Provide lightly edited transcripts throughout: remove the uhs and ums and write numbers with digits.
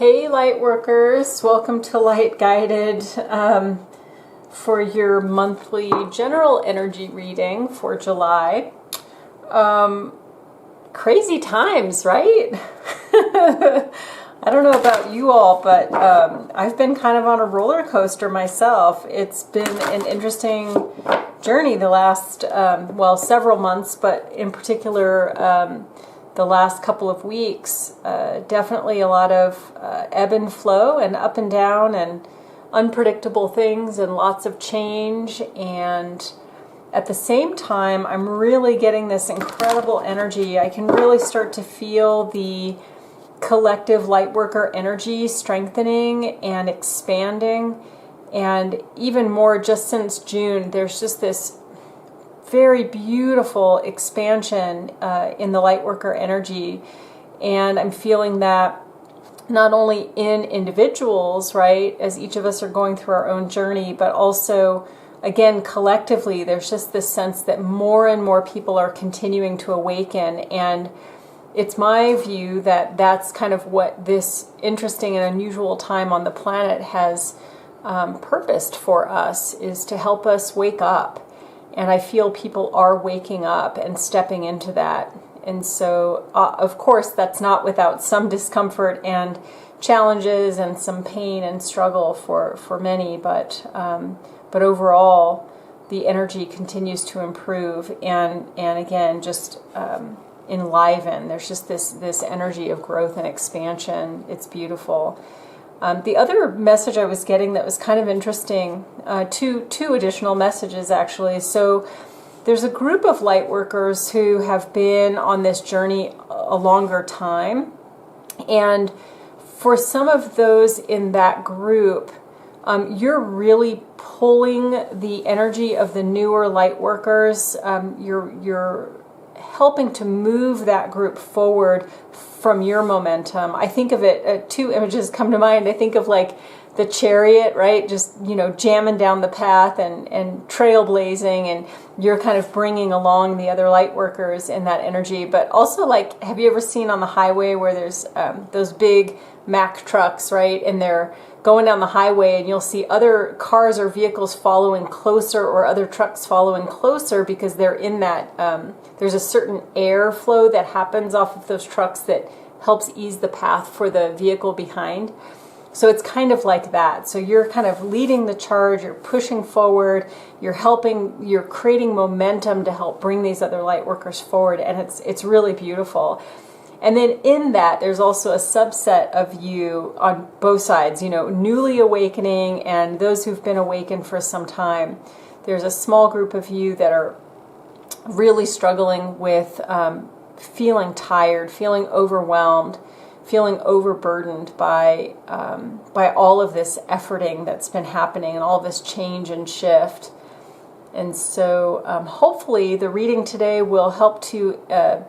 Hey Lightworkers, welcome to Light Guided for your monthly general energy reading for July. Crazy times, right? I don't know about you all, but I've been kind of on a roller coaster myself. It's been an interesting journey the last, several months, but in particular, the last couple of weeks. Definitely a lot of ebb and flow and up and down and unpredictable things and lots of change. And at the same time, I'm really getting this incredible energy. I can really start to feel the collective Lightworker energy strengthening and expanding. And even more, just since June, there's just this very beautiful expansion in the Lightworker energy. And I'm feeling that not only in individuals, right, as each of us are going through our own journey, but also, again, collectively, there's just this sense that more and more people are continuing to awaken. And it's my view that that's kind of what this interesting and unusual time on the planet has purposed for us, is to help us wake up. And I feel people are waking up and stepping into that. And so, of course, that's not without some discomfort and challenges and some pain and struggle for many. But overall, the energy continues to improve and again, just enliven. There's just this energy of growth and expansion. It's beautiful. The other message I was getting that was kind of interesting, two additional messages actually. So there's a group of Lightworkers who have been on this journey a longer time. And for some of those in that group, you're really pulling the energy of the newer Lightworkers. You're helping to move that group forward from your momentum. I think of it, two images come to mind. I think of like the chariot, right? Just, jamming down the path and trailblazing, and you're kind of bringing along the other Lightworkers in that energy. But also, like, have you ever seen on the highway where there's those big Mack trucks, right? And they're going down the highway, and you'll see other cars or vehicles following closer, or other trucks following closer, because they're in that, there's a certain airflow that happens off of those trucks that helps ease the path for the vehicle behind. So it's kind of like that. So you're kind of leading the charge, you're pushing forward, you're creating momentum to help bring these other Lightworkers forward, and it's really beautiful. And then in that, there's also a subset of you on both sides, newly awakening and those who've been awakened for some time. There's a small group of you that are really struggling with feeling tired, feeling overwhelmed, feeling overburdened by all of this efforting that's been happening and all this change and shift. And so hopefully the reading today will help to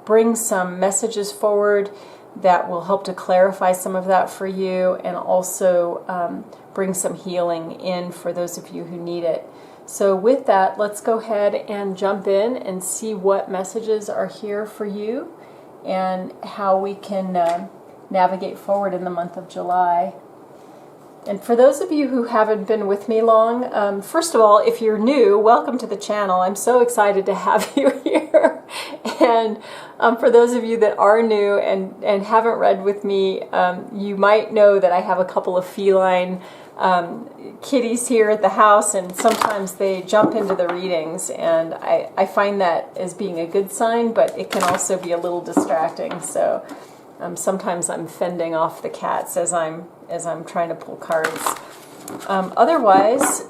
bring some messages forward that will help to clarify some of that for you, and also bring some healing in for those of you who need it. So with that, let's go ahead and jump in and see what messages are here for you and how we can navigate forward in the month of July. And for those of you who haven't been with me long, first of all, if you're new, welcome to the channel. I'm so excited to have you here. And for those of you that are new and haven't read with me, you might know that I have a couple of feline kitties here at the house, and sometimes they jump into the readings, and I find that as being a good sign, but it can also be a little distracting. So sometimes I'm fending off the cats as I'm trying to pull cards. Otherwise,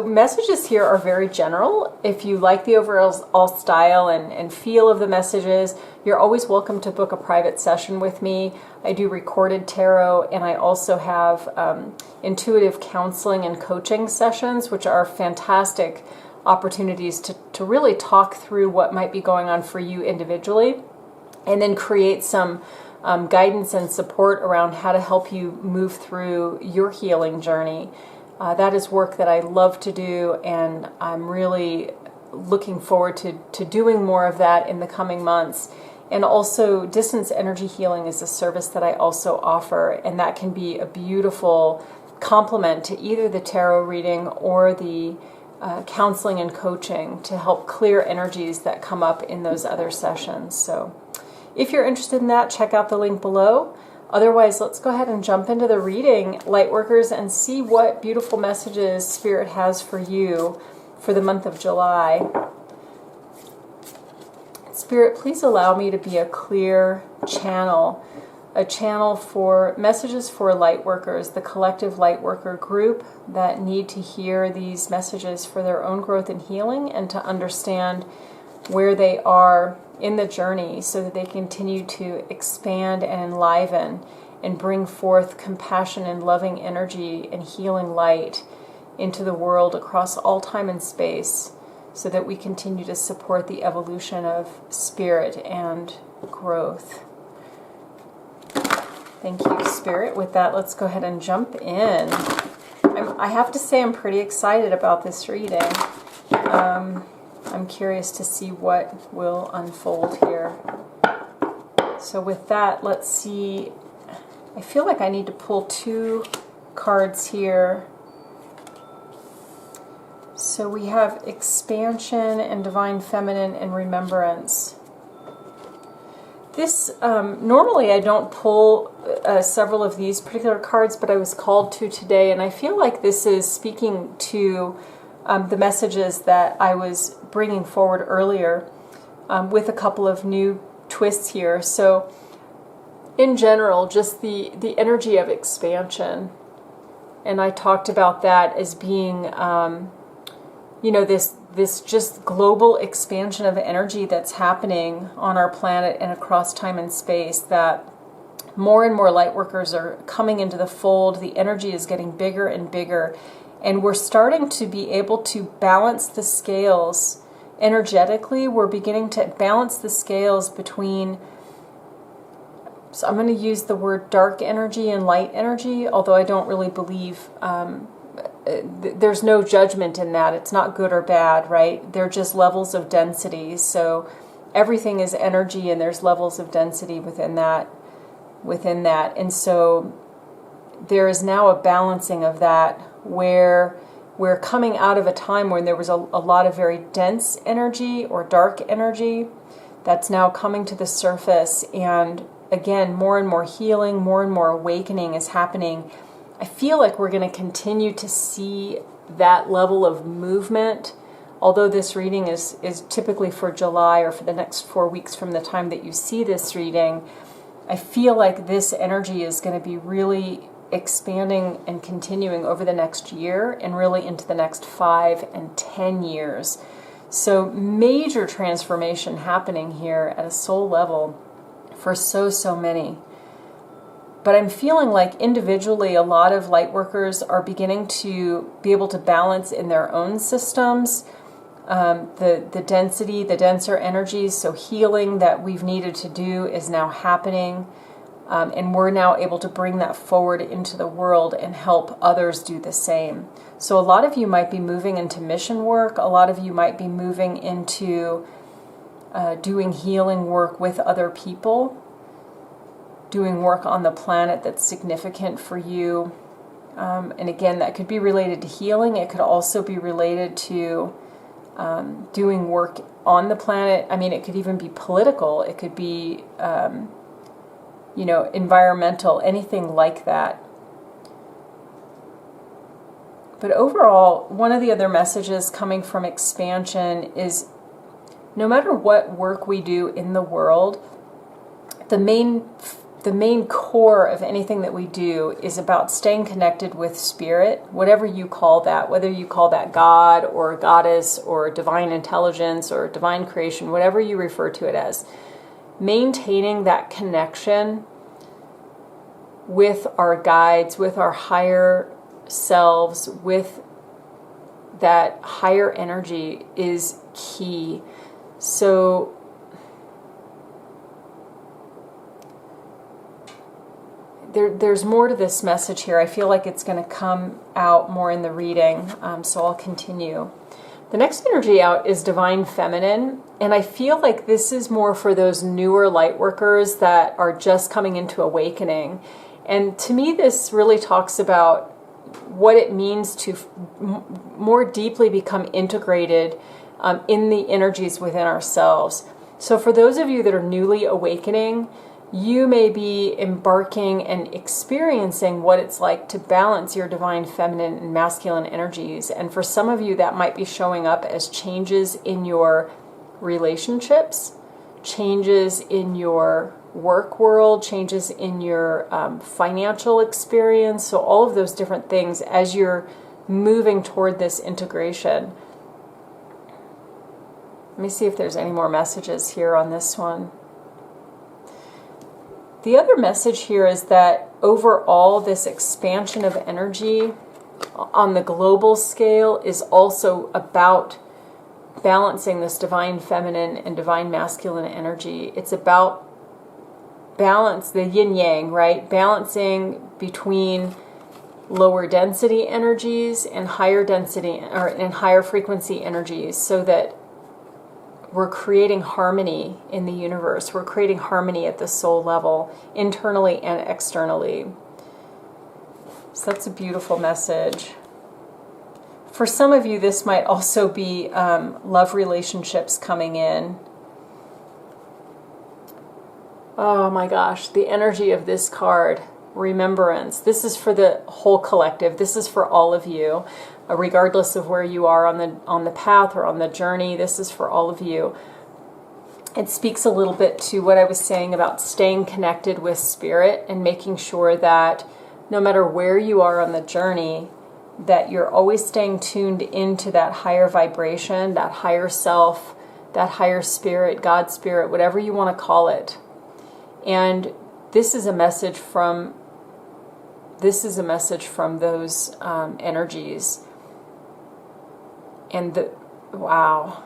messages here are very general. If you like the overall style and feel of the messages, you're always welcome to book a private session with me. I do recorded tarot, and I also have intuitive counseling and coaching sessions, which are fantastic opportunities to really talk through what might be going on for you individually, and then create some guidance and support around how to help you move through your healing journey. That is work that I love to do, and I'm really looking forward to doing more of that in the coming months. And also, distance energy healing is a service that I also offer, and that can be a beautiful complement to either the tarot reading or the counseling and coaching to help clear energies that come up in those other sessions. So if you're interested in that, check out the link below. Otherwise, let's go ahead and jump into the reading, Lightworkers, and see what beautiful messages Spirit has for you for the month of July. Spirit, please allow me to be a clear channel, a channel for messages for Lightworkers, the collective Lightworker group that need to hear these messages for their own growth and healing, and to understand where they are in the journey so that they continue to expand and enliven and bring forth compassion and loving energy and healing light into the world across all time and space, so that we continue to support the evolution of spirit and growth. Thank you, Spirit. With that, let's go ahead and jump in. I have to say I'm pretty excited about this reading. I'm curious to see what will unfold here. So with that, let's see. I feel like I need to pull 2 cards here. So we have Expansion and Divine Feminine and Remembrance. This, normally I don't pull several of these particular cards, but I was called to today, and I feel like this is speaking to the messages that I was bringing forward earlier with a couple of new twists here. So in general, just the energy of expansion, and I talked about that as being this just global expansion of energy that's happening on our planet and across time and space, that more and more Lightworkers are coming into the fold. The energy is getting bigger and bigger, and we're starting to be able to balance the scales energetically. We're beginning to balance the scales between, so I'm going to use the word dark energy and light energy, although I don't really believe there's no judgment in that. It's not good or bad, right? They're just levels of density. So everything is energy, and there's levels of density within that. And so there is now a balancing of that, where we're coming out of a time when there was a lot of very dense energy or dark energy that's now coming to the surface. And again, more and more healing, more and more awakening is happening. I feel like we're going to continue to see that level of movement, although this reading is typically for July or for the next 4 weeks from the time that you see this reading. I feel like this energy is going to be really expanding and continuing over the next year and really into the next 5 and 10 years. So major transformation happening here at a soul level for so many. But I'm feeling like individually a lot of Lightworkers are beginning to be able to balance in their own systems the density, the denser energies. So healing that we've needed to do is now happening. And we're now able to bring that forward into the world and help others do the same. So a lot of you might be moving into mission work. A lot of you might be moving into doing healing work with other people, doing work on the planet that's significant for you. And again, that could be related to healing. It could also be related to doing work on the planet. I mean, it could even be political. It could be, environmental, anything like that. But overall, one of the other messages coming from expansion is, no matter what work we do in the world, the main core of anything that we do is about staying connected with spirit, whatever you call that, whether you call that God or goddess or divine intelligence or divine creation, whatever you refer to it as. Maintaining that connection with our guides, with our higher selves, with that higher energy is key. So there's more to this message here. I feel like it's going to come out more in the reading, so I'll continue. The next energy out is Divine Feminine, and I feel like this is more for those newer light workers that are just coming into awakening. And to me, this really talks about what it means to more deeply become integrated in the energies within ourselves. So for those of you that are newly awakening, you may be embarking and experiencing what it's like to balance your divine feminine and masculine energies. And for some of you, that might be showing up as changes in your relationships, changes in your work world, changes in your financial experience. So all of those different things as you're moving toward this integration. Let me see if there's any more messages here on this one. The other message here is that overall this expansion of energy on the global scale is also about balancing this divine feminine and divine masculine energy. It's about balance, the yin yang, right? Balancing between lower density energies and higher density and higher frequency energies, so that we're creating harmony in the universe. We're creating harmony at the soul level, internally and externally. So that's a beautiful message. For some of you, this might also be love relationships coming in. Oh my gosh, the energy of this card, remembrance. This is for the whole collective. This is for all of you. Regardless of where you are on the path or on the journey, this is for all of you. It speaks a little bit to what I was saying about staying connected with spirit and making sure that no matter where you are on the journey, that you're always staying tuned into that higher vibration, that higher self, that higher spirit, God spirit, whatever you want to call it. And this is a message from those energies. And wow,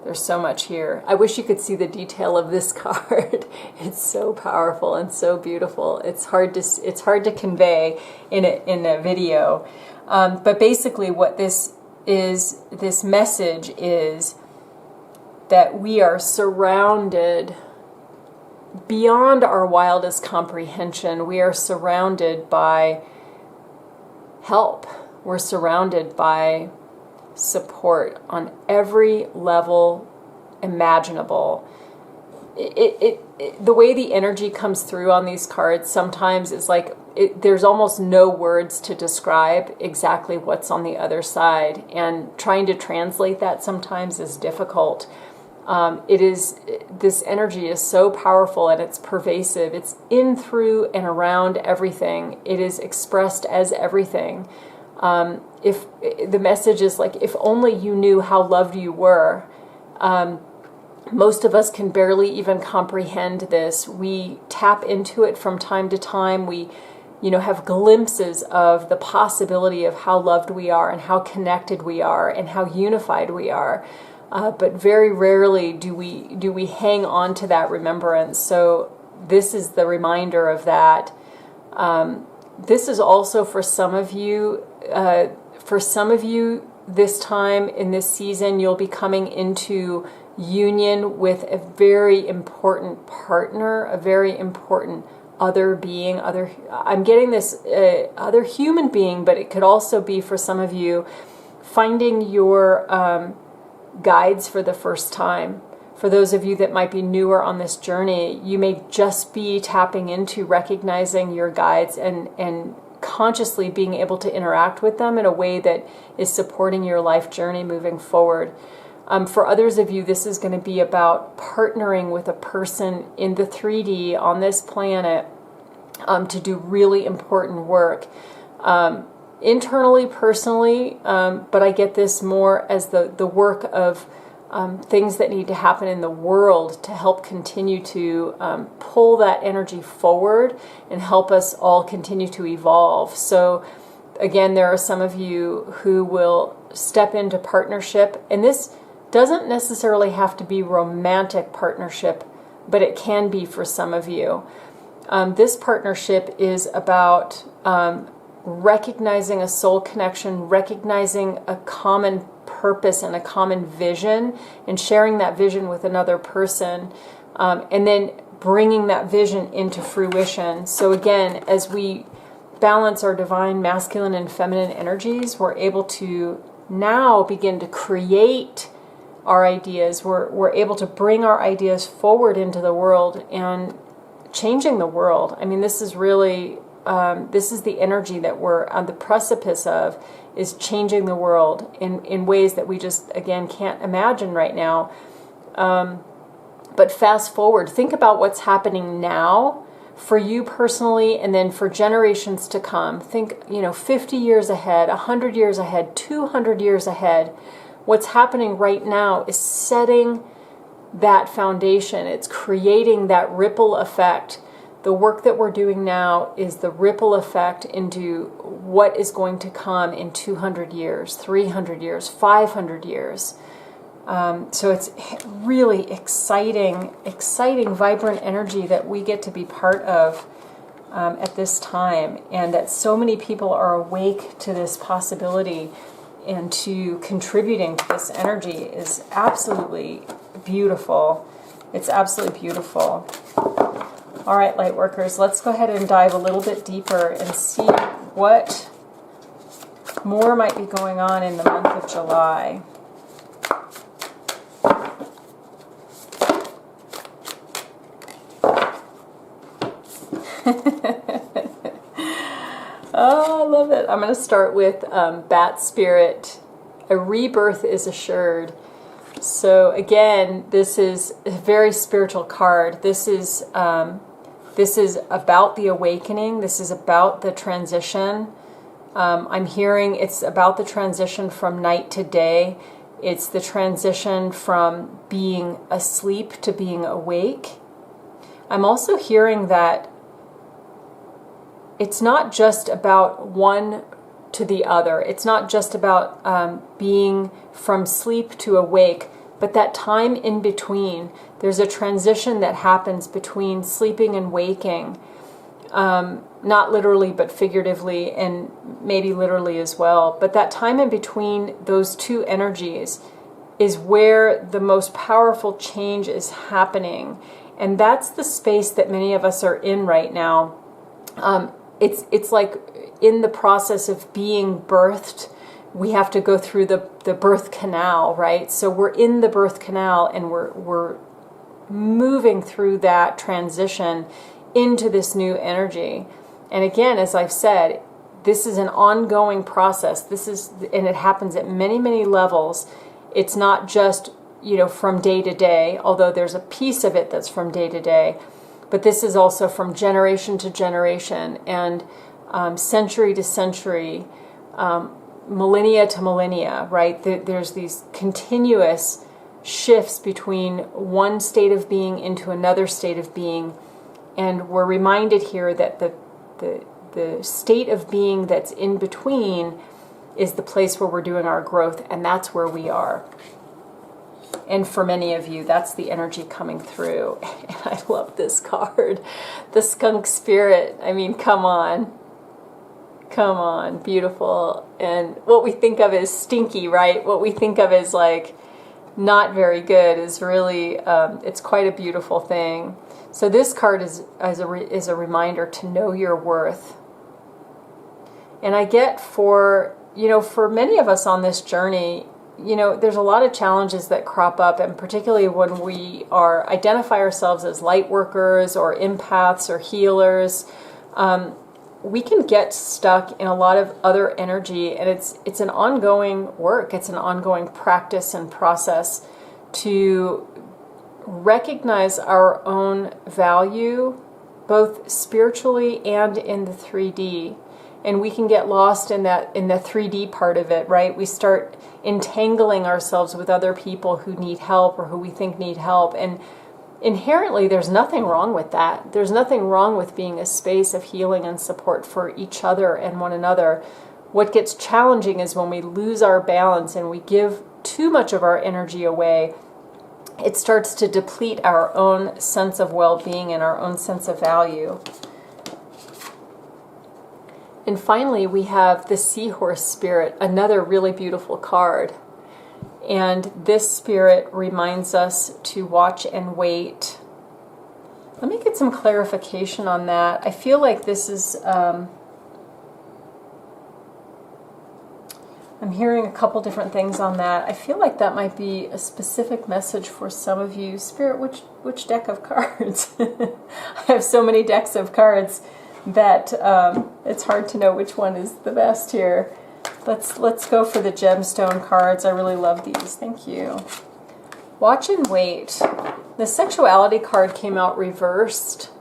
there's so much here. I wish you could see the detail of this card. It's so powerful and so beautiful. It's hard to convey in a video. But basically, what this message is that we are surrounded beyond our wildest comprehension. We are surrounded by help. We're surrounded by support on every level imaginable. The way the energy comes through on these cards sometimes is like there's almost no words to describe exactly what's on the other side, and trying to translate that sometimes is difficult. This energy is so powerful and it's pervasive. It's in, through, and around everything. It is expressed as everything. If the message is like, if only you knew how loved you were, most of us can barely even comprehend this. We tap into it from time to time. We, have glimpses of the possibility of how loved we are and how connected we are and how unified we are. But very rarely do we hang on to that remembrance. So this is the reminder of that. This is also for some of you. This time in this season, you'll be coming into union with a very important partner, a very important other being. I'm getting this other human being, but it could also be for some of you finding your guides for the first time. For those of you that might be newer on this journey, you may just be tapping into recognizing your guides and consciously being able to interact with them in a way that is supporting your life journey moving forward. For others of you, this is going to be about partnering with a person in the 3D on this planet to do really important work. Internally, personally, but I get this more as the work of things that need to happen in the world to help continue to pull that energy forward and help us all continue to evolve. So again, there are some of you who will step into partnership, and this doesn't necessarily have to be romantic partnership, but it can be for some of you. This partnership is about recognizing a soul connection, recognizing a common purpose and a common vision, and sharing that vision with another person, and then bringing that vision into fruition. So again, as we balance our divine masculine and feminine energies, we're able to now begin to create our ideas. We're able to bring our ideas forward into the world and changing the world. I mean, this is really, this is the energy that we're on the precipice of, is changing the world in ways that we just, again, can't imagine right now. But fast forward, think about what's happening now for you personally, and then for generations to come. Think, 50 years ahead, 100 years ahead, 200 years ahead. What's happening right now is setting that foundation. It's creating that ripple effect. The work that we're doing now is the ripple effect into what is going to come in 200 years, 300 years, 500 years. So it's really exciting, vibrant energy that we get to be part of at this time, and that so many people are awake to this possibility and to contributing to this energy is absolutely beautiful. It's absolutely beautiful. All right, Lightworkers, let's go ahead and dive a little bit deeper and see what more might be going on in the month of July. Oh, I love it. I'm going to start with Bat Spirit. A rebirth is assured. So again, this is a very spiritual card. This is about the awakening. This is about the transition. I'm hearing it's about the transition from night to day. It's the transition from being asleep to being awake. I'm also hearing that it's not just about one to the other. It's not just about being from sleep to awake, but that time in between. There's a transition that happens between sleeping and waking. Not literally, but figuratively, and maybe literally as well. But that time in between those two energies is where the most powerful change is happening. And that's the space that many of us are in right now. It's like in the process of being birthed, we have to go through the birth canal, right? So we're in the birth canal, and we're moving through that transition into this new energy. And again, as I've said, this is an ongoing process. And it happens at many, many levels. It's not just, from day to day, although there's a piece of it that's from day to day. But this is also from generation to generation, and century to century, millennia to millennia, right? There's these continuous shifts between one state of being into another state of being. And we're reminded here that the state of being that's in between is the place where we're doing our growth, and that's where we are. And for many of you, that's the energy coming through. And I love this card. The Skunk Spirit. I mean, come on. Come on. Beautiful. And what we think of as stinky, right? What we think of as like not very good is really, it's quite a beautiful thing. So this card is a reminder to know your worth. And I get for many of us on this journey, there's a lot of challenges that crop up, and particularly when we identify ourselves as light workers or empaths or healers, we can get stuck in a lot of other energy, and it's an ongoing work. It's an ongoing practice and process to recognize our own value, both spiritually and in the 3D. And we can get lost in the 3D part of it, right? We start entangling ourselves with other people who need help or who we think need help. And inherently, there's nothing wrong with that. There's nothing wrong with being a space of healing and support for each other and one another. What gets challenging is when we lose our balance and we give too much of our energy away. It starts to deplete our own sense of well-being and our own sense of value. And finally, we have the Seahorse Spirit, another really beautiful card. And this spirit reminds us to watch and wait. Let me get some clarification on that. I feel like this is, I'm hearing a couple different things on that. I feel like that might be a specific message for some of you. Spirit, which deck of cards? I have so many decks of cards that it's hard to know which one is the best here. Let's go for the gemstone cards. I really love these. Thank you. Watch and wait. The sexuality card came out reversed.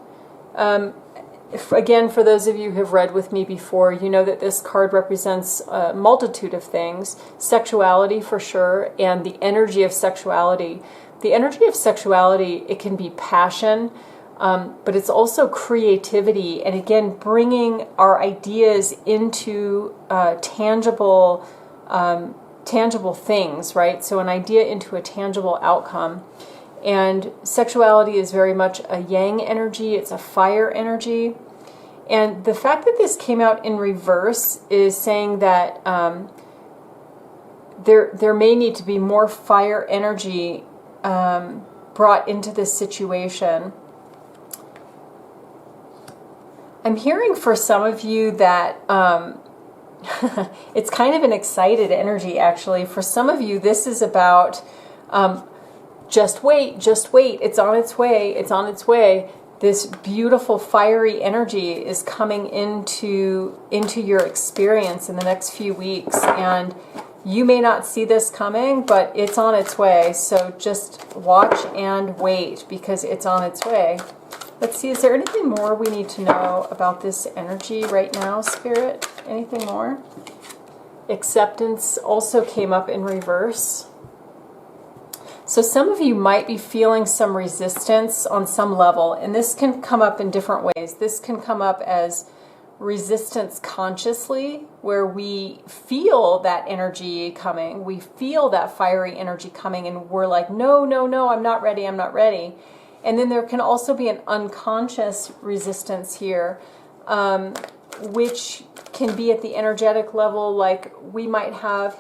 Again, for those of you who have read with me before, you know that this card represents a multitude of things. Sexuality for sure, and the energy of sexuality. The energy of sexuality, it can be passion, but it's also creativity, and again, bringing our ideas into tangible things, right? So an idea into a tangible outcome. And sexuality is very much a yang energy, it's a fire energy. And the fact that this came out in reverse is saying that there may need to be more fire energy brought into this situation. I'm hearing for some of you that it's kind of an excited energy, actually. For some of you, this is about just wait, it's on its way, it's on its way. This beautiful fiery energy is coming into your experience in the next few weeks, and you may not see this coming, but it's on its way. So just watch and wait, because it's on its way. Let's see, is there anything more we need to know about this energy right now, Spirit? Anything more? Acceptance also came up in reverse. So some of you might be feeling some resistance on some level, and this can come up in different ways. This can come up as resistance consciously, where we feel that energy coming, we feel that fiery energy coming, and we're like, no, I'm not ready, I'm not ready. And then there can also be an unconscious resistance here, which can be at the energetic level, like we might have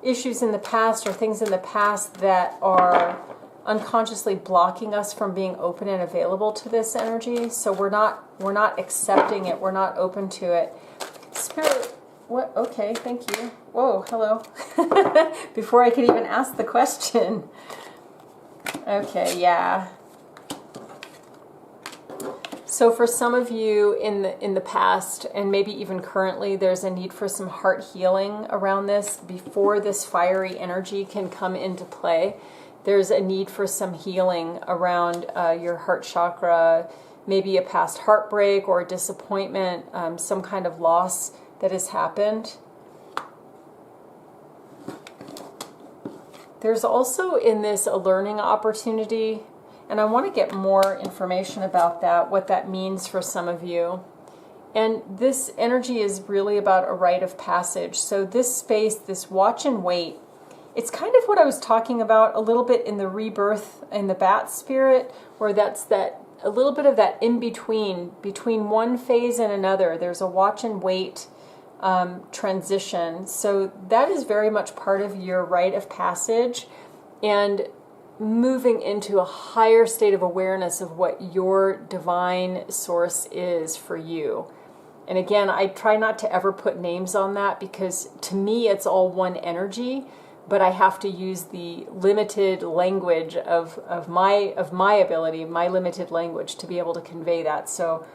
issues in the past or things in the past that are unconsciously blocking us from being open and available to this energy. So we're not accepting it, we're not open to it. Spirit, what? Okay, thank you. Whoa, hello. Before I could even ask the question. Okay, yeah. So for some of you in the past, and maybe even currently, there's a need for some heart healing around this before this fiery energy can come into play. There's a need for some healing around your heart chakra, maybe a past heartbreak or disappointment, some kind of loss that has happened. There's also in this a learning opportunity. And I want to get more information about that, what that means for some of you. And this energy is really about a rite of passage. So this space, this watch and wait, it's kind of what I was talking about a little bit in the rebirth in the bat spirit, where that's that a little bit of that in between one phase and another. There's a watch and wait transition. So that is very much part of your rite of passage, and moving into a higher state of awareness of what your divine source is for you. And again, I try not to ever put names on that, because to me it's all one energy, but I have to use the limited language of my ability, my limited language, to be able to convey that. So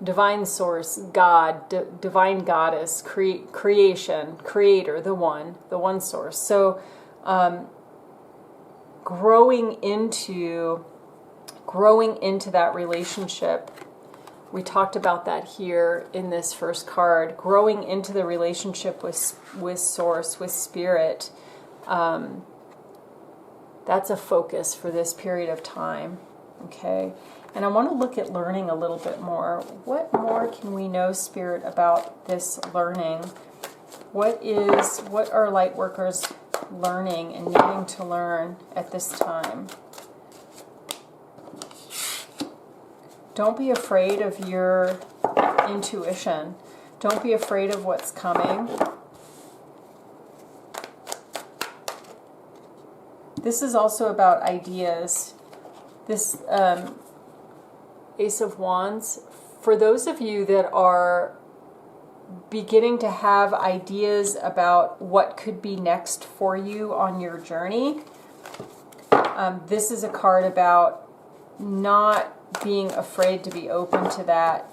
divine source, God, divine goddess, creation, creator, the one source. So growing into that relationship. We talked about that here in this first card. Growing into the relationship with source, with spirit. That's a focus for this period of time. Okay, and I want to look at learning a little bit more. What more can we know, Spirit, about this learning? What are Lightworkers learning and needing to learn at this time? Don't be afraid of your intuition. Don't be afraid of what's coming. This is also about ideas. This Ace of Wands, for those of you that are beginning to have ideas about what could be next for you on your journey, this is a card about not being afraid to be open to that.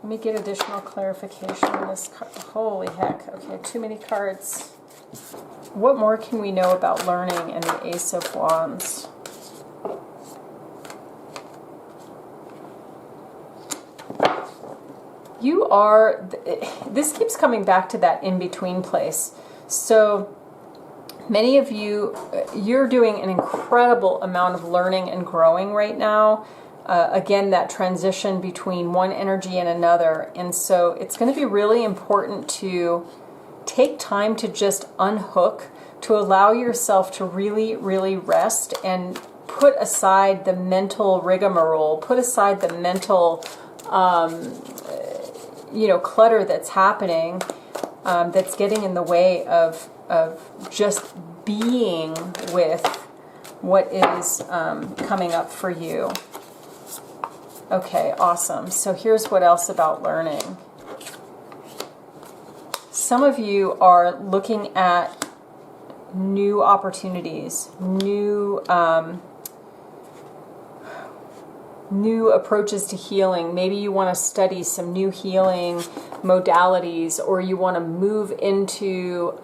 Let me get additional clarification on this card. Holy heck. Okay, too many cards. What more can we know about learning in the Ace of Wands? You are, this keeps coming back to that in-between place. So many of you, you're doing an incredible amount of learning and growing right now. Again, that transition between one energy and another. And so it's going to be really important to take time to just unhook, to allow yourself to really, really rest and put aside the mental rigmarole, put aside the mental, clutter that's happening, that's getting in the way of just being with what is coming up for you. Okay, awesome. So here's what else about learning. Some of you are looking at new opportunities, new approaches to healing. Maybe you want to study some new healing modalities, or you want to move into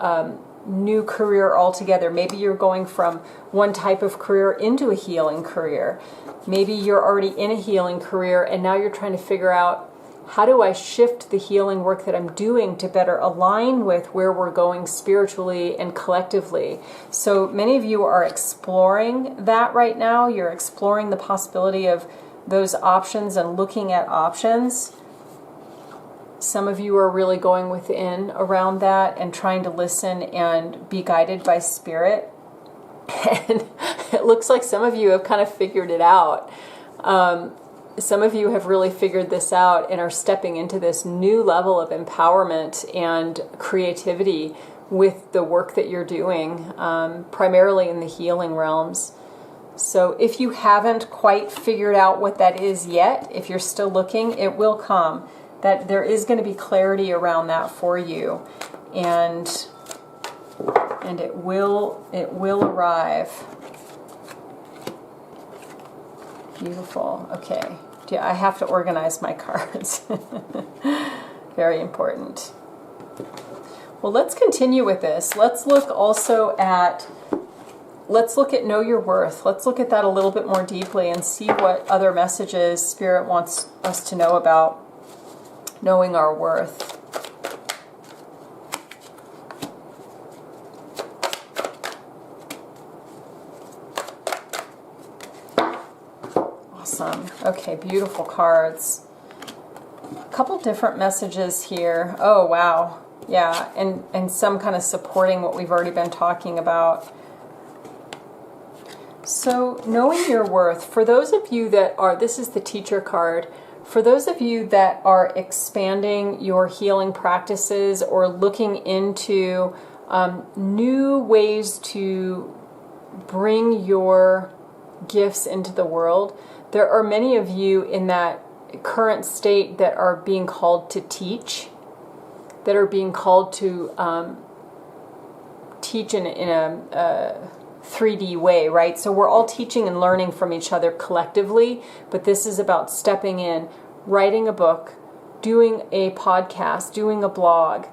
new career altogether. Maybe you're going from one type of career into a healing career. Maybe you're already in a healing career and now you're trying to figure out, how do I shift the healing work that I'm doing to better align with where we're going spiritually and collectively? So many of you are exploring that right now. You're exploring the possibility of those options and looking at options. Some of you are really going within around that and trying to listen and be guided by spirit. And it looks like some of you have kind of figured it out. Some of you have really figured this out and are stepping into this new level of empowerment and creativity with the work that you're doing, primarily in the healing realms. So if you haven't quite figured out what that is yet, if you're still looking, it will come. That there is going to be clarity around that for you, and it will arrive. Beautiful. Okay. Yeah, I have to organize my cards. Very important. Well, let's continue with this. Let's look at Know Your Worth. Let's look at that a little bit more deeply and see what other messages Spirit wants us to know about knowing our worth. Awesome. Okay, beautiful cards. A couple different messages here. Oh, wow. Yeah, and some kind of supporting what we've already been talking about. So, knowing your worth. For those of you that are, this is the teacher card. For those of you that are expanding your healing practices or looking into new ways to bring your gifts into the world, there are many of you in that current state that are being called to teach, that are being called to teach in a 3D way, right? So we're all teaching and learning from each other collectively, but this is about stepping in, writing a book, doing a podcast, doing a blog,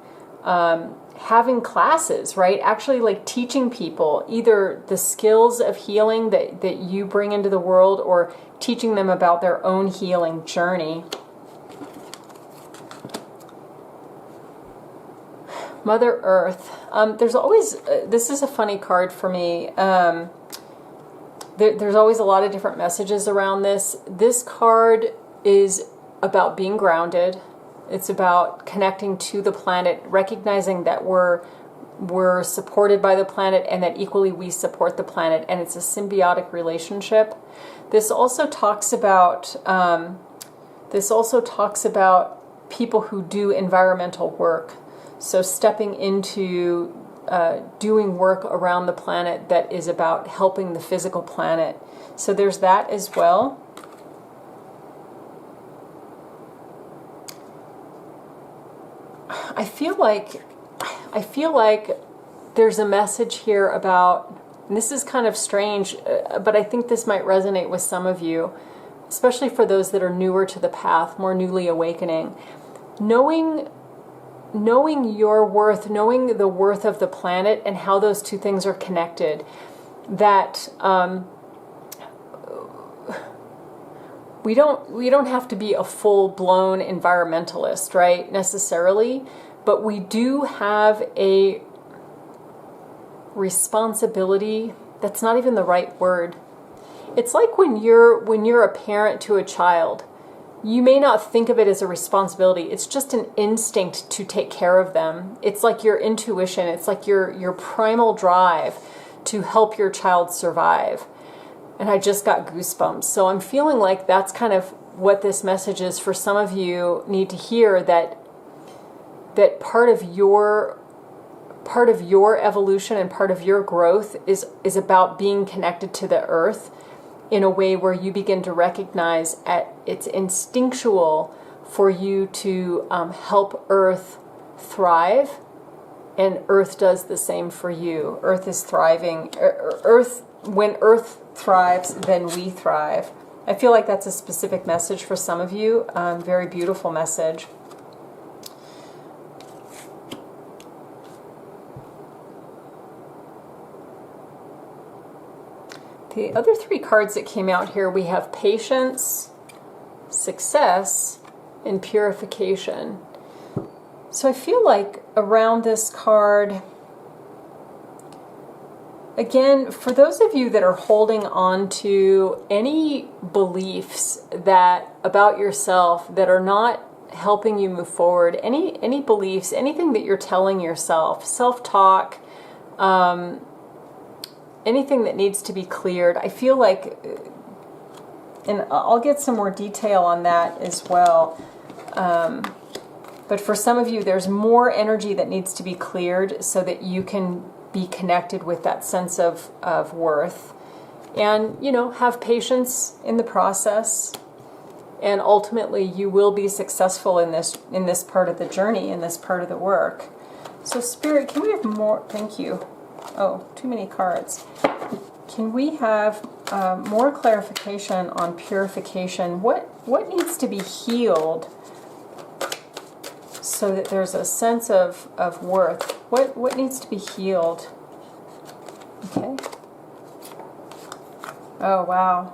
having classes, right? Actually like teaching people either the skills of healing that you bring into the world, or teaching them about their own healing journey. Mother Earth. There's always, this is a funny card for me. There's always a lot of different messages around this. This card is about being grounded. It's about connecting to the planet, recognizing that we're supported by the planet and that equally we support the planet, and it's a symbiotic relationship. This also talks about people who do environmental work. So stepping into doing work around the planet that is about helping the physical planet. So there's that as well. I feel like there's a message here about, and this is kind of strange, but I think this might resonate with some of you, especially for those that are newer to the path, more newly awakening. Knowing your worth, knowing the worth of the planet and how those two things are connected, that we don't have to be a full-blown environmentalist, right, necessarily, but we do have a responsibility. That's not even the right word. It's like when you're a parent to a child, you may not think of it as a responsibility. It's just an instinct to take care of them. It's like your intuition. It's like your primal drive to help your child survive. And I just got goosebumps. So I'm feeling like that's kind of what this message is for some of you need to hear, that part of your evolution and part of your growth is about being connected to the earth in a way where you begin to recognize it's instinctual for you to help Earth thrive, and Earth does the same for you. Earth is thriving. When Earth thrives, then we thrive. I feel like that's a specific message for some of you. Very beautiful message. The other three cards that came out here, we have Patience, Success, and Purification. So I feel like around this card, again, for those of you that are holding on to any beliefs about yourself that are not helping you move forward, any beliefs, anything that you're telling yourself, self-talk, anything that needs to be cleared, I feel like, and I'll get some more detail on that as well, but for some of you, there's more energy that needs to be cleared so that you can be connected with that sense of worth, and, have patience in the process, and ultimately you will be successful in this part of the journey, in this part of the work. So Spirit, can we have more? Thank you. Oh, too many cards. Can we have more clarification on purification? What needs to be healed so that there's a sense of worth? What needs to be healed? Okay. Oh, wow.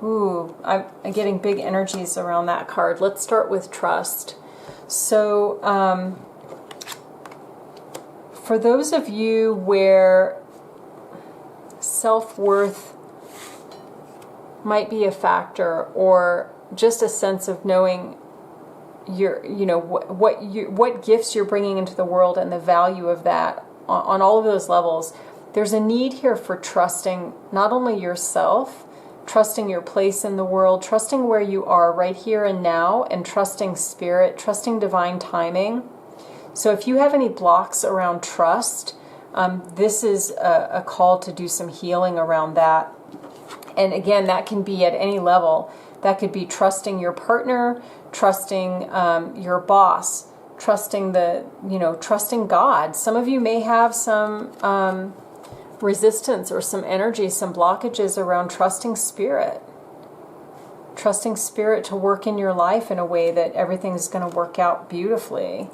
Ooh, I'm getting big energies around that card. Let's start with trust. So, for those of you where self-worth might be a factor, or just a sense of knowing what gifts you're bringing into the world and the value of that on all of those levels, there's a need here for trusting not only yourself, trusting your place in the world, trusting where you are right here and now, and trusting spirit, trusting divine timing. So if you have any blocks around trust, this is a call to do some healing around that. And again, that can be at any level. That could be trusting your partner, trusting your boss, trusting trusting God. Some of you may have some resistance or some energy, some blockages around trusting spirit. Trusting spirit to work in your life in a way that everything's going to work out beautifully.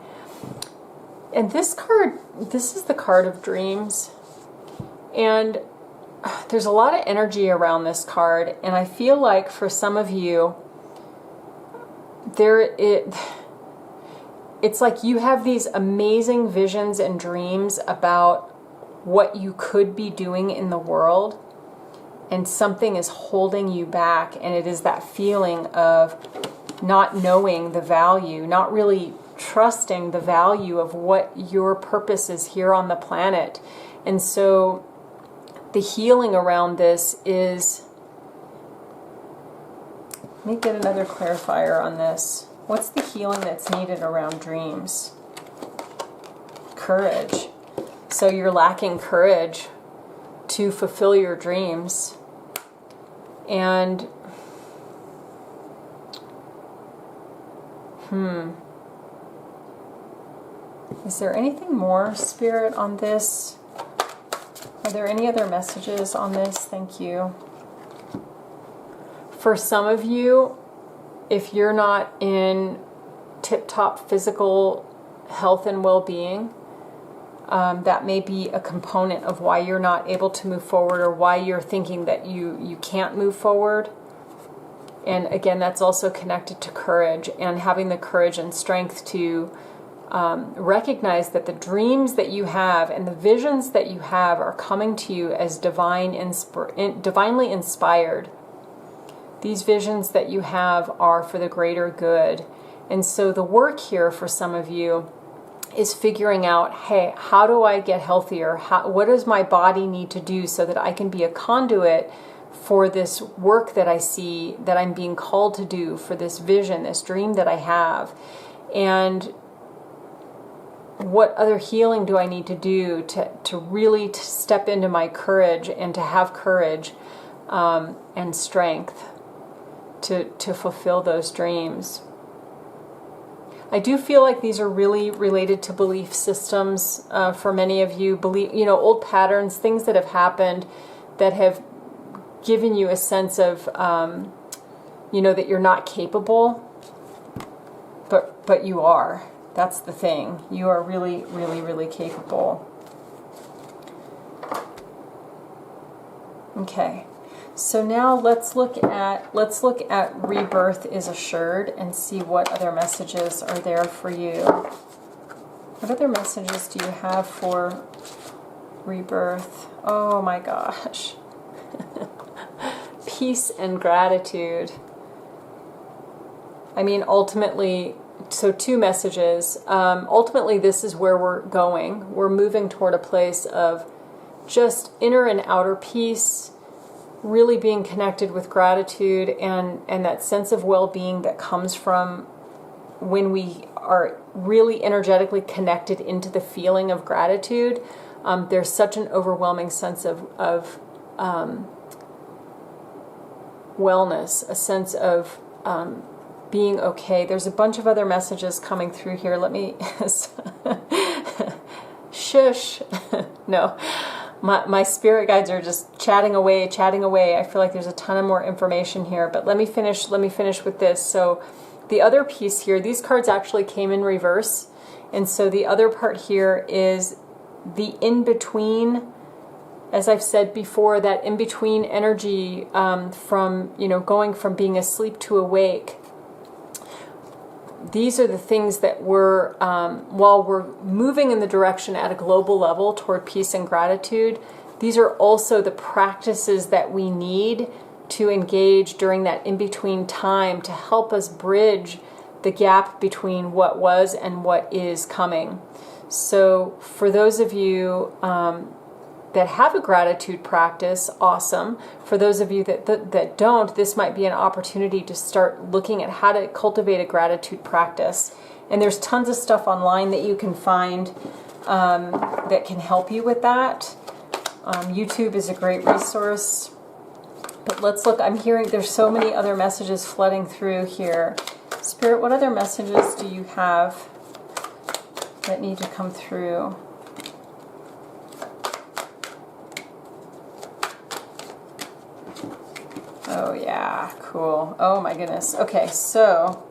And this card, this is the card of dreams. And there's a lot of energy around this card. And I feel like for some of you, it's like you have these amazing visions and dreams about what you could be doing in the world. And something is holding you back. And it is that feeling of not knowing the value, not really trusting the value of what your purpose is here on the planet. And so the healing around this is, let me get another clarifier on this. What's the healing that's needed around dreams? courage. So you're lacking courage to fulfill your dreams. And is there anything more, Spirit, on this? Are there any other messages on this? Thank you. For some of you, if you're not in tip-top physical health and well-being, that may be a component of why you're not able to move forward, or why you're thinking that you can't move forward. And again, that's also connected to courage, and having the courage and strength to recognize that the dreams that you have and the visions that you have are coming to you as divinely inspired. These visions that you have are for the greater good. And so the work here for some of you is figuring out, hey, how do I get healthier? What does my body need to do so that I can be a conduit for this work that I see, that I'm being called to do, for this vision, this dream that I have? And what other healing do I need to do to really step into my courage and to have courage and strength to fulfill those dreams? I do feel like these are really related to belief systems for many of you. Old patterns, things that have happened that have given you a sense of, that you're not capable, but you are. That's the thing. You are really, really, really capable. Okay. So now let's look at Rebirth is Assured and see what other messages are there for you. What other messages do you have for Rebirth? Oh my gosh. Peace and gratitude. I mean, ultimately, so 2 messages. Ultimately, this is where we're going. We're moving toward a place of just inner and outer peace, really being connected with gratitude and that sense of well-being that comes from when we are really energetically connected into the feeling of gratitude. There's such an overwhelming sense of wellness, a sense of being okay. There's a bunch of other messages coming through here. Let me shush. No. My spirit guides are just chatting away. I feel like there's a ton of more information here, but let me finish with this. So the other piece here, these cards actually came in reverse, and so the other part here is the in-between. As I've said before, that in-between energy from going from being asleep to awake. These are the things that we're, while we're moving in the direction at a global level toward peace and gratitude, these are also the practices that we need to engage during that in-between time to help us bridge the gap between what was and what is coming. So for those of you that have a gratitude practice, awesome. For those of you that don't, this might be an opportunity to start looking at how to cultivate a gratitude practice. And there's tons of stuff online that you can find that can help you with that. YouTube is a great resource. But let's look. I'm hearing there's so many other messages flooding through here. Spirit, what other messages do you have that need to come through? Oh yeah, cool. Oh my goodness. Okay, so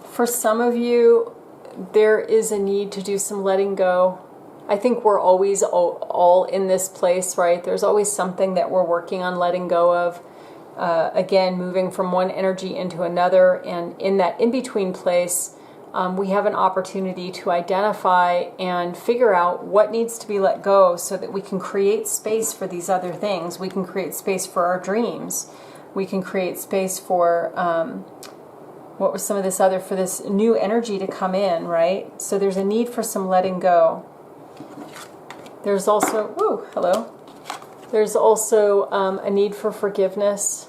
for some of you, there is a need to do some letting go. I think we're always all in this place, right? There's always something that we're working on letting go of. Again, moving from one energy into another, and in that in-between place, we have an opportunity to identify and figure out what needs to be let go so that we can create space for these other things. We can create space for our dreams. We can create space for, what was some of this other, for this new energy to come in, right? So there's a need for some letting go. There's also, There's also a need for forgiveness.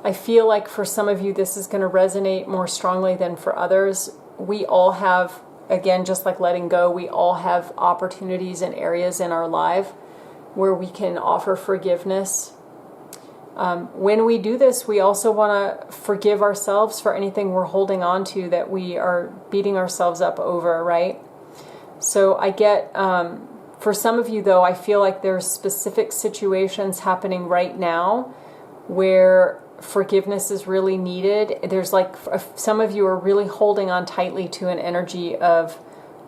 I feel like for some of you, this is going to resonate more strongly than for others. We all have, again, just like letting go, we all have opportunities and areas in our life where we can offer forgiveness. When we do this, we also want to forgive ourselves for anything we're holding on to that we are beating ourselves up over, right? So I get, for some of you though, I feel like there's specific situations happening right now where forgiveness is really needed. There's like, some of you are really holding on tightly to an energy of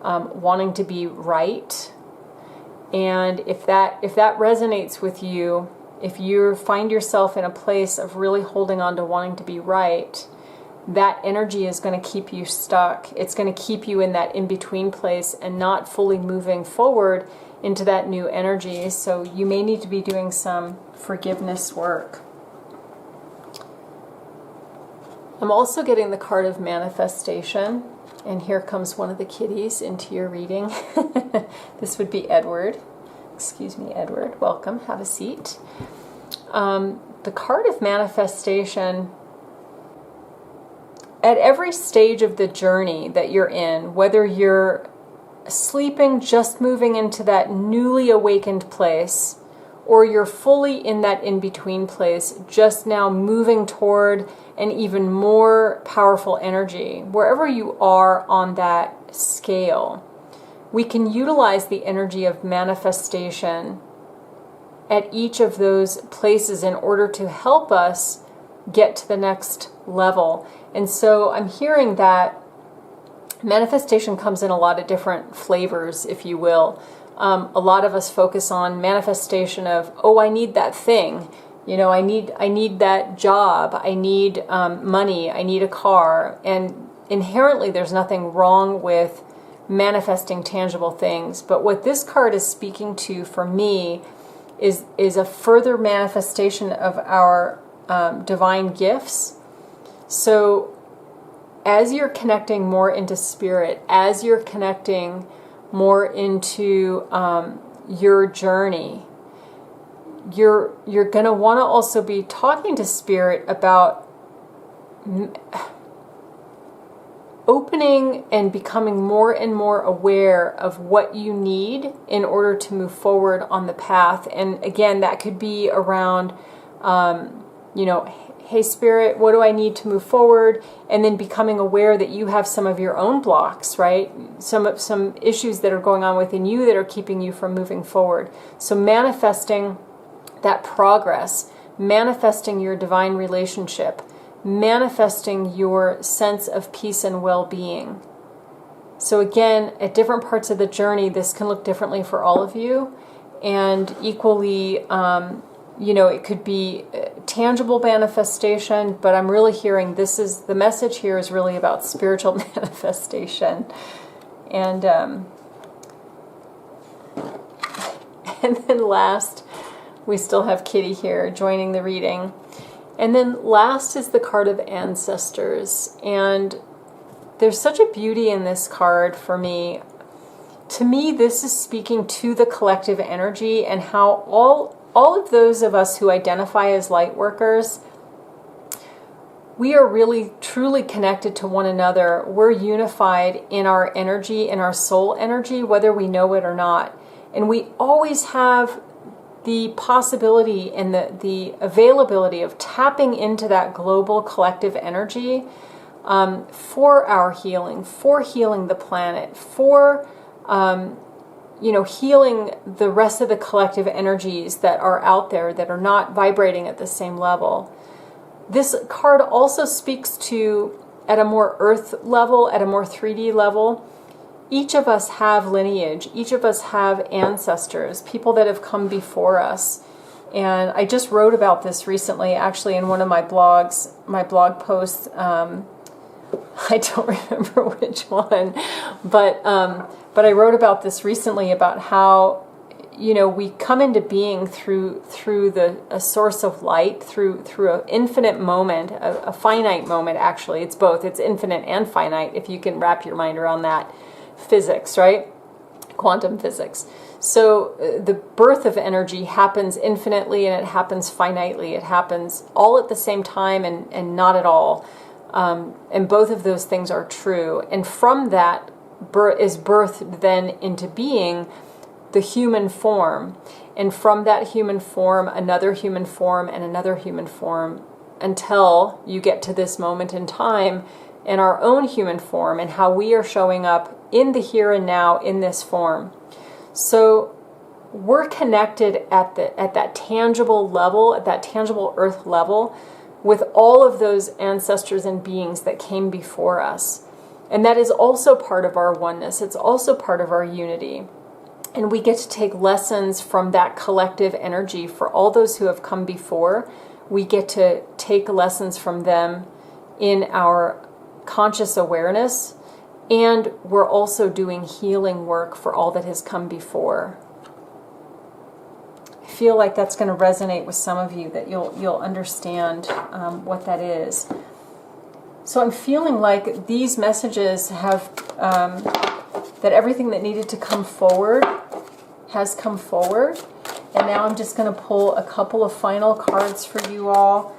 wanting to be right. And if that resonates with you, if you find yourself in a place of really holding on to wanting to be right, that energy is going to keep you stuck. It's going to keep you in that in-between place and not fully moving forward into that new energy. So you may need to be doing some forgiveness work. I'm also getting the card of manifestation. And here comes one of the kitties into your reading. This would be Edward. Excuse me, Edward. Welcome. Have a seat. The card of manifestation, at every stage of the journey that you're in, whether you're sleeping, just moving into that newly awakened place, or you're fully in that in-between place, just now moving toward an even more powerful energy, wherever you are on that scale, we can utilize the energy of manifestation at each of those places in order to help us get to the next level. And so I'm hearing that manifestation comes in a lot of different flavors, if you will. A lot of us focus on manifestation of, oh, I need that thing. You know, I need that job. I need money. I need a car. And inherently, there's nothing wrong with manifesting tangible things. But what this card is speaking to for me is a further manifestation of our divine gifts. So as you're connecting more into spirit, as you're connecting more into your journey, you're going to want to also be talking to spirit about opening and becoming more and more aware of what you need in order to move forward on the path. And again, that could be around, hey spirit, what do I need to move forward? And then becoming aware that you have some of your own blocks, right? Some issues that are going on within you that are keeping you from moving forward. So manifesting that progress, manifesting your divine relationship, manifesting your sense of peace and well-being. So again, at different parts of the journey, this can look differently for all of you. And equally, it could be tangible manifestation, but I'm really hearing the message here is really about spiritual manifestation. And and then last, we still have Kitty here joining the reading. And then last is the card of ancestors. And there's such a beauty in this card for me. To me, this is speaking to the collective energy and how all of those of us who identify as light workers, we are really truly connected to one another. We're unified in our energy, in our soul energy, whether we know it or not. And we always have the possibility and the availability of tapping into that global collective energy for our healing, for healing the planet, for healing the rest of the collective energies that are out there that are not vibrating at the same level. This card also speaks to, at a more earth level, at a more 3D level, each of us have lineage. Each of us have ancestors, people that have come before us. And I just wrote about this recently, actually, in one of my blog posts. I don't remember which one, but I wrote about this recently about how, we come into being through a source of light, through an infinite moment, a finite moment. Actually, it's both. It's infinite and finite, if you can wrap your mind around that physics, right? quantum physics. So the birth of energy happens infinitely and it happens finitely. It happens all at the same time and not at all. And both of those things are true. And from that is birthed then into being the human form. And from that human form, another human form and another human form, until you get to this moment in time in our own human form and how we are showing up in the here and now in this form. So we're connected at that tangible level, at that tangible earth level, with all of those ancestors and beings that came before us. And that is also part of our oneness. It's also part of our unity. And we get to take lessons from that collective energy for all those who have come before. We get to take lessons from them in our conscious awareness, and we're also doing healing work for all that has come before. I feel like that's going to resonate with some of you, that you'll understand what that is. So I'm feeling like these messages have, that everything that needed to come forward has come forward. And now I'm just going to pull a couple of final cards for you all.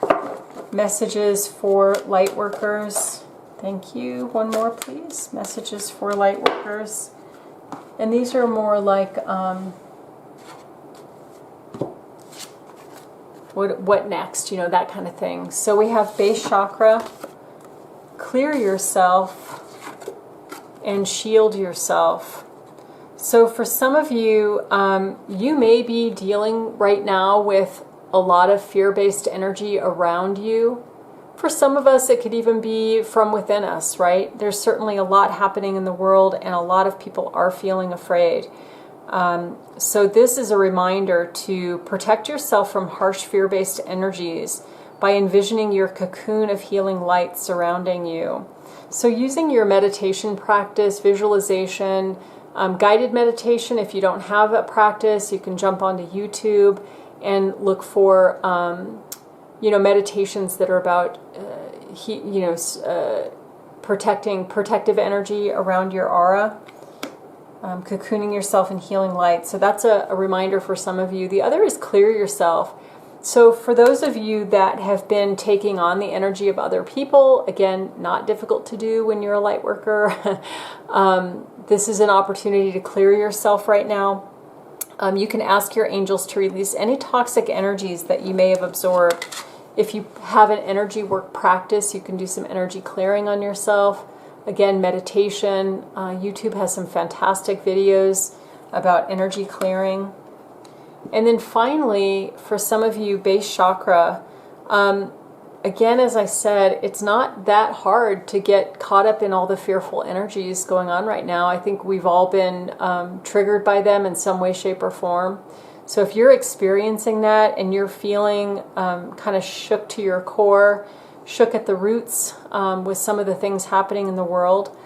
Messages for Lightworkers. Thank you. One more, please. Messages for Lightworkers. And these are more like, what next? You know, that kind of thing. So we have base chakra. Clear yourself and shield yourself. So for some of you, you may be dealing right now with a lot of fear-based energy around you. For some of us, it could even be from within us, right? There's certainly a lot happening in the world, and a lot of people are feeling afraid. So this is a reminder to protect yourself from harsh fear-based energies by envisioning your cocoon of healing light surrounding you. So using your meditation practice, visualization, guided meditation. If you don't have a practice, you can jump onto YouTube and look for meditations that are about protective energy around your aura, cocooning yourself in healing light. So that's a reminder for some of you. The other is clear yourself. So for those of you that have been taking on the energy of other people, again, not difficult to do when you're a light worker, this is an opportunity to clear yourself right now. You can ask your angels to release any toxic energies that you may have absorbed. If you have an energy work practice, you can do some energy clearing on yourself. Again, meditation. YouTube has some fantastic videos about energy clearing. And then finally, for some of you, base chakra, again, as I said, it's not that hard to get caught up in all the fearful energies going on right now. I think we've all been triggered by them in some way, shape, or form. So if you're experiencing that and you're feeling kind of shook to your core, shook at the roots with some of the things happening in the world,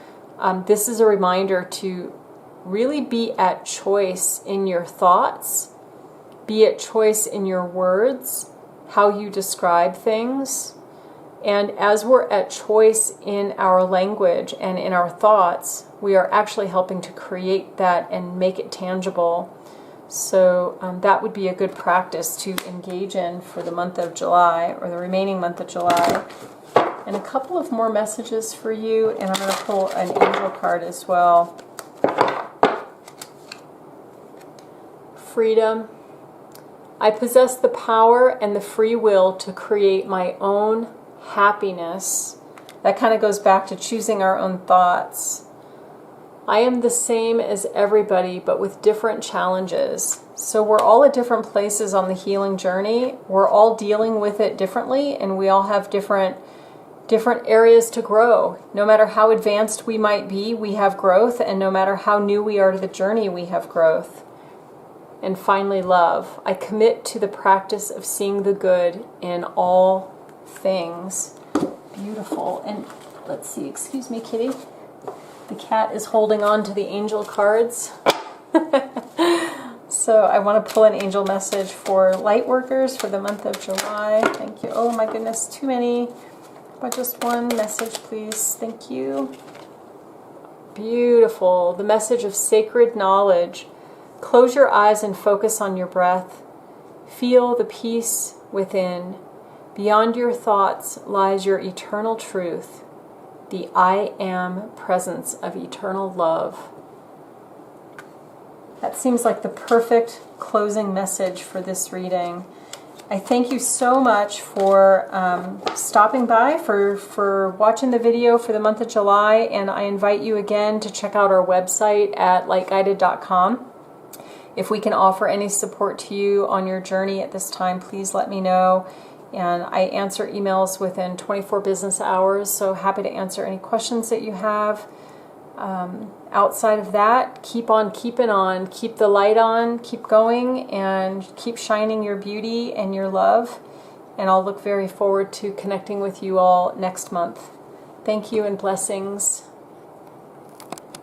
this is a reminder to really be at choice in your thoughts, be at choice in your words, how you describe things. And as we're at choice in our language and in our thoughts, we are actually helping to create that and make it tangible. So that would be a good practice to engage in for the month of July, or the remaining month of July. And a couple of more messages for you, and I'm going to pull an angel card as well. Freedom. I possess the power and the free will to create my own happiness. That kind of goes back to choosing our own thoughts. I am the same as everybody, but with different challenges. So we're all at different places on the healing journey. We're all dealing with it differently, and we all have different areas to grow. No matter how advanced we might be, we have growth, and no matter how new we are to the journey, we have growth. And finally, love. I commit to the practice of seeing the good in all things. Beautiful. And let's see, excuse me, kitty. The cat is holding on to the angel cards. So I want to pull an angel message for Lightworkers for the month of July. Thank you. Oh my goodness, too many. But just one message, please. Thank you. Beautiful. The message of sacred knowledge. Close your eyes and focus on your breath. Feel the peace within. Beyond your thoughts lies your eternal truth, the I am presence of eternal love. That seems like the perfect closing message for this reading. I thank you so much for stopping by, for watching the video for the month of July, and I invite you again to check out our website at lightguided.com. If we can offer any support to you on your journey at this time, please let me know. And I answer emails within 24 business hours, so happy to answer any questions that you have. Outside of that, keep on keeping on. Keep the light on, keep going, and keep shining your beauty and your love. And I'll look very forward to connecting with you all next month. Thank you and blessings.